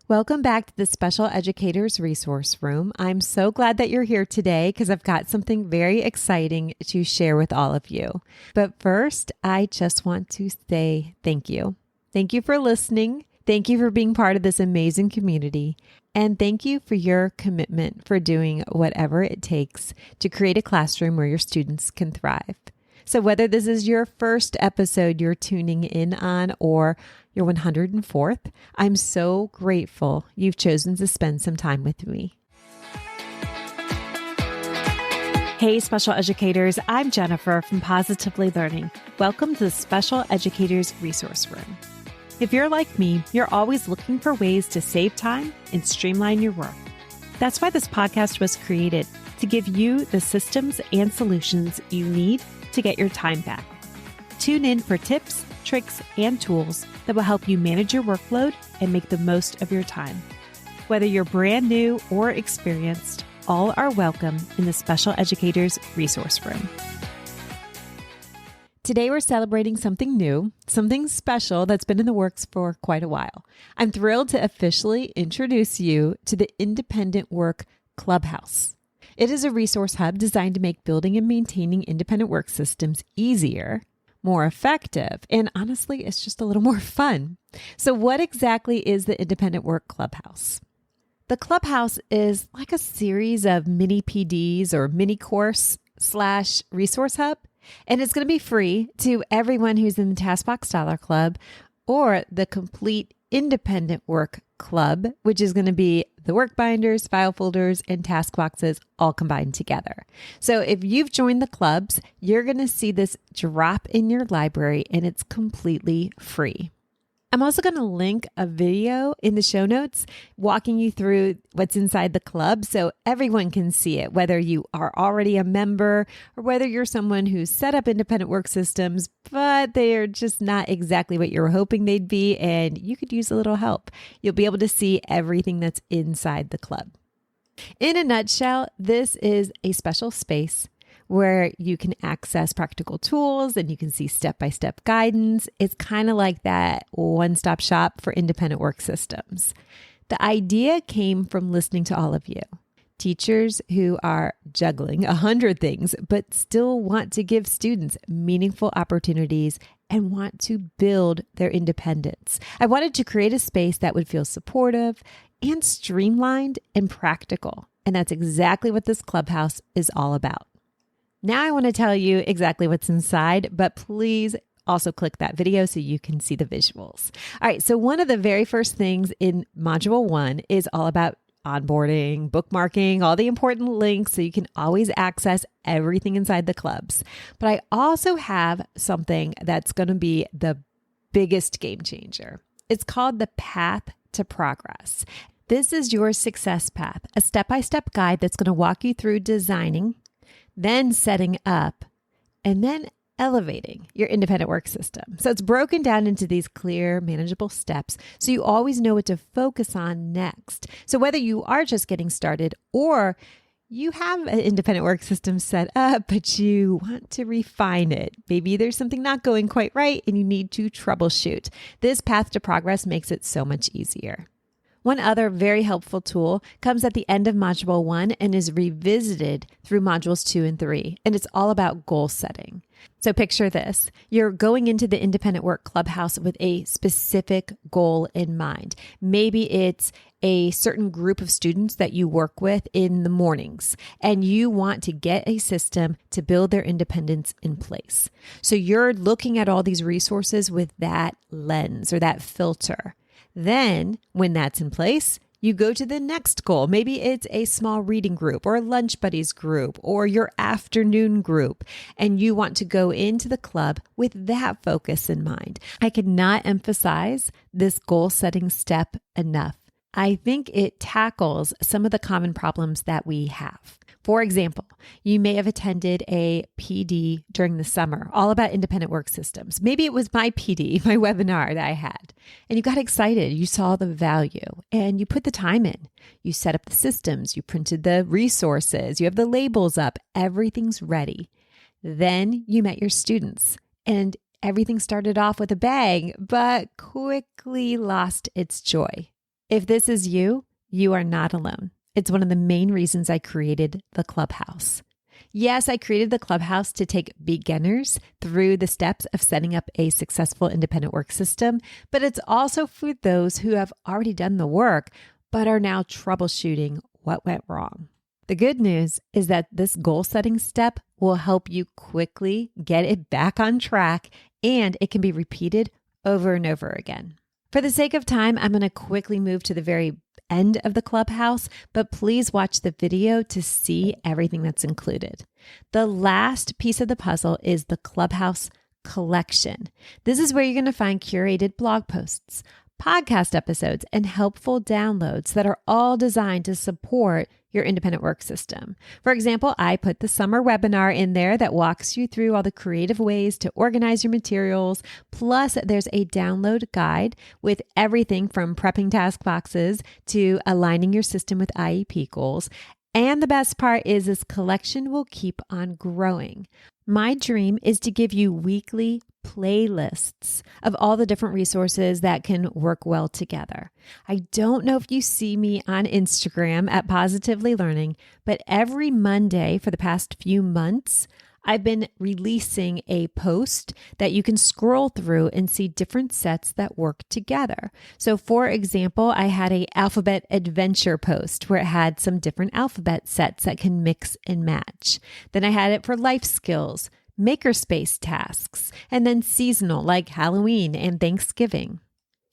Welcome back to the Special Educators Resource Room. I'm so glad that you're here today because I've got something very exciting to share with all of you. But first, I just want to say thank you. Thank you for listening. Thank you for being part of this amazing community. And thank you for your commitment for doing whatever it takes to create a classroom where your students can thrive. So whether this is your first episode you're tuning in on or your 104th, I'm so grateful you've chosen to spend some time with me. Hey, special educators, I'm Jennifer from Positively Learning. Welcome to the Special Educators Resource Room. If you're like me, you're always looking for ways to save time and streamline your work. That's why this podcast was created, to give you the systems and solutions you need to get your time back. Tune in for tips, tricks, and tools that will help you manage your workload and make the most of your time. Whether you're brand new or experienced, all are welcome in the Special Educators Resource Room. Today we're celebrating something new, something special that's been in the works for quite a while. I'm thrilled to officially introduce you to the Independent Work Clubhouse. It is a resource hub designed to make building and maintaining independent work systems easier, more effective, and honestly, it's just a little more fun. So what exactly is the Independent Work Clubhouse? The Clubhouse is like a series of mini PDs or mini course / resource hub, and it's going to be free to everyone who's in the Taskbox Dollar Club or the Complete Independent Work Club, which is going to be the work binders, file folders, and task boxes all combined together. So if you've joined the clubs, you're going to see this drop in your library and it's completely free. I'm also going to link a video in the show notes walking you through what's inside the club so everyone can see it, whether you are already a member or whether you're someone who's set up independent work systems, but they are just not exactly what you were hoping they'd be, and you could use a little help. You'll be able to see everything that's inside the club. In a nutshell, this is a special space where you can access practical tools and you can see step-by-step guidance. It's kind of like that one-stop shop for independent work systems. The idea came from listening to all of you, teachers who are juggling 100 things, but still want to give students meaningful opportunities and want to build their independence. I wanted to create a space that would feel supportive and streamlined and practical. And that's exactly what this clubhouse is all about. Now I want to tell you exactly what's inside, but please also click that video so you can see the visuals. All right, so one of the very first things in Module 1 is all about onboarding, bookmarking, all the important links so you can always access everything inside the clubs. But I also have something that's going to be the biggest game changer. It's called the Path to Progress. This is your success path, a step-by-step guide that's going to walk you through designing, then setting up, and then elevating your independent work system. So it's broken down into these clear, manageable steps so you always know what to focus on next. So whether you are just getting started or you have an independent work system set up, but you want to refine it, maybe there's something not going quite right and you need to troubleshoot, this Path to Progress makes it so much easier. One other very helpful tool comes at the end of Module 1 and is revisited through Modules 2 and 3, and it's all about goal setting. So picture this. You're going into the Independent Work Clubhouse with a specific goal in mind. Maybe it's a certain group of students that you work with in the mornings, and you want to get a system to build their independence in place. So you're looking at all these resources with that lens or that filter. Then, when that's in place, you go to the next goal. Maybe it's a small reading group or a lunch buddies group or your afternoon group, and you want to go into the club with that focus in mind. I cannot emphasize this goal setting step enough. I think it tackles some of the common problems that we have. For example, you may have attended a PD during the summer, all about independent work systems. Maybe it was my PD, my webinar that I had, and you got excited. You saw the value and you put the time in. You set up the systems, you printed the resources, you have the labels up, everything's ready. Then you met your students and everything started off with a bang, but quickly lost its joy. If this is you, you are not alone. It's one of the main reasons I created the Clubhouse. Yes, I created the Clubhouse to take beginners through the steps of setting up a successful independent work system, but it's also for those who have already done the work, but are now troubleshooting what went wrong. The good news is that this goal setting step will help you quickly get it back on track, and it can be repeated over and over again. For the sake of time, I'm going to quickly move to the very end of the Clubhouse, but please watch the video to see everything that's included. The last piece of the puzzle is the Clubhouse collection. This is where you're going to find curated blog posts, podcast episodes, and helpful downloads that are all designed to support your independent work system. For example, I put the summer webinar in there that walks you through all the creative ways to organize your materials. Plus, there's a download guide with everything from prepping task boxes to aligning your system with IEP goals. And the best part is this collection will keep on growing. My dream is to give you weekly playlists of all the different resources that can work well together. I don't know if you see me on Instagram at Positively Learning, but every Monday for the past few months, I've been releasing a post that you can scroll through and see different sets that work together. So for example, I had an alphabet adventure post where it had some different alphabet sets that can mix and match. Then I had it for life skills, makerspace tasks, and then seasonal like Halloween and Thanksgiving.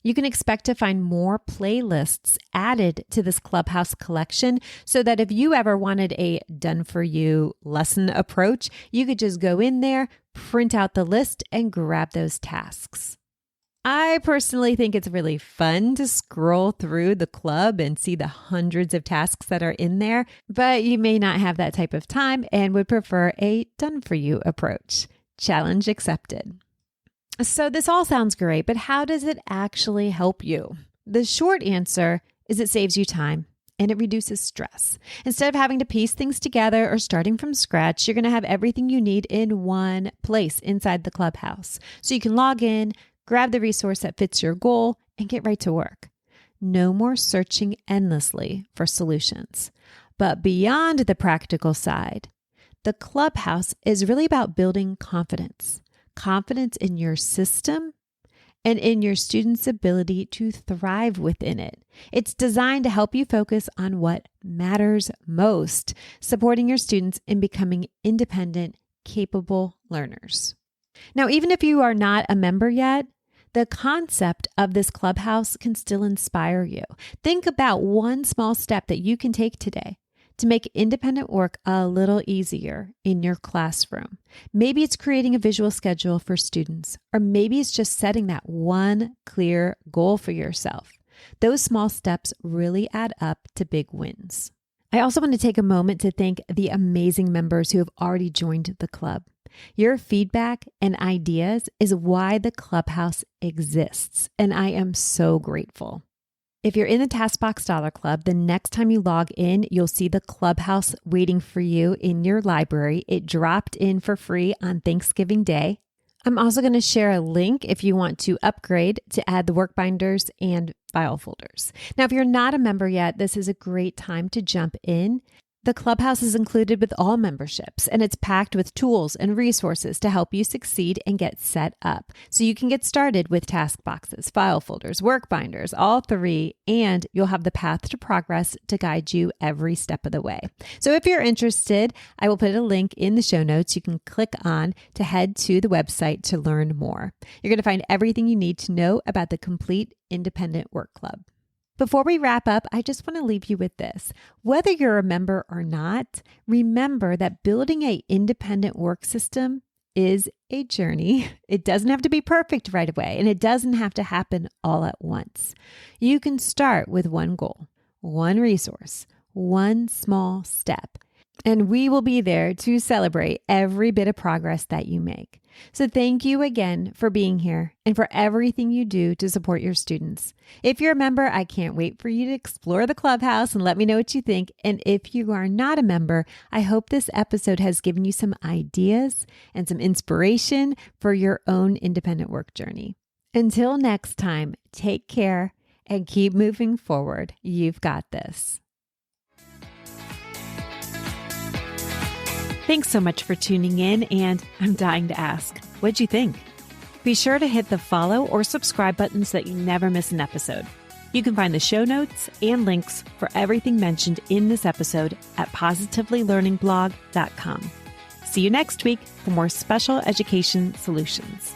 You can expect to find more playlists added to this Clubhouse collection so that if you ever wanted a done-for-you lesson approach, you could just go in there, print out the list, and grab those tasks. I personally think it's really fun to scroll through the club and see the hundreds of tasks that are in there, but you may not have that type of time and would prefer a done-for-you approach. Challenge accepted. So this all sounds great, but how does it actually help you? The short answer is it saves you time and it reduces stress. Instead of having to piece things together or starting from scratch, you're going to have everything you need in one place inside the Clubhouse. So you can log in, grab the resource that fits your goal, and get right to work. No more searching endlessly for solutions. But beyond the practical side, the Clubhouse is really about building confidence in your system and in your students' ability to thrive within it. It's designed to help you focus on what matters most, supporting your students in becoming independent, capable learners. Now, even if you are not a member yet, the concept of this Clubhouse can still inspire you. Think about one small step that you can take today to make independent work a little easier in your classroom. Maybe it's creating a visual schedule for students, or maybe it's just setting that one clear goal for yourself. Those small steps really add up to big wins. I also want to take a moment to thank the amazing members who have already joined the club. Your feedback and ideas is why the Clubhouse exists, and I am so grateful. If you're in the Taskbox Dollar Club, the next time you log in, you'll see the Clubhouse waiting for you in your library. It dropped in for free on Thanksgiving Day. I'm also going to share a link if you want to upgrade to add the work binders and file folders. Now, if you're not a member yet, this is a great time to jump in. The Clubhouse is included with all memberships, and it's packed with tools and resources to help you succeed and get set up. So you can get started with task boxes, file folders, work binders, all three, and you'll have the path to progress to guide you every step of the way. So if you're interested, I will put a link in the show notes you can click on to head to the website to learn more. You're going to find everything you need to know about the complete Independent Work Club. Before we wrap up, I just want to leave you with this. Whether you're a member or not, remember that building an independent work system is a journey. It doesn't have to be perfect right away, and it doesn't have to happen all at once. You can start with one goal, one resource, one small step, and we will be there to celebrate every bit of progress that you make. So thank you again for being here and for everything you do to support your students. If you're a member, I can't wait for you to explore the Clubhouse and let me know what you think. And if you are not a member, I hope this episode has given you some ideas and some inspiration for your own independent work journey. Until next time, take care and keep moving forward. You've got this. Thanks so much for tuning in, and I'm dying to ask, what'd you think? Be sure to hit the follow or subscribe buttons so that you never miss an episode. You can find the show notes and links for everything mentioned in this episode at positivelylearningblog.com. See you next week for more special education solutions.